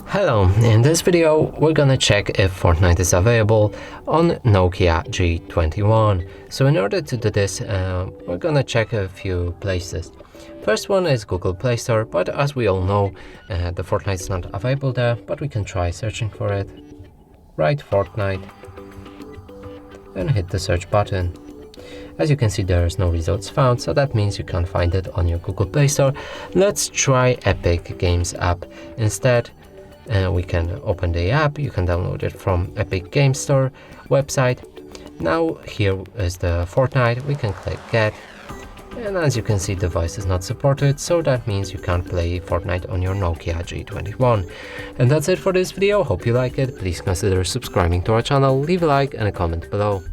Hello, in this video we're gonna check if Fortnite is available on Nokia G21. So in order to do this, we're gonna check a few places. First one is Google Play Store, but as we all know, the Fortnite is not available there, but we can try searching for it. Write Fortnite and hit the search button. As you can see, there is no results found, so that means you can't find it on your Google Play Store. Let's try Epic Games app instead. We can open the app. You can download it from Epic Games Store website. Now here is the Fortnite. We can click get, and as you can see, the device is not supported, so that means you can't play Fortnite on your Nokia G21. And that's it for this video. Hope you like it. Please consider subscribing to our channel, leave a like and a comment below.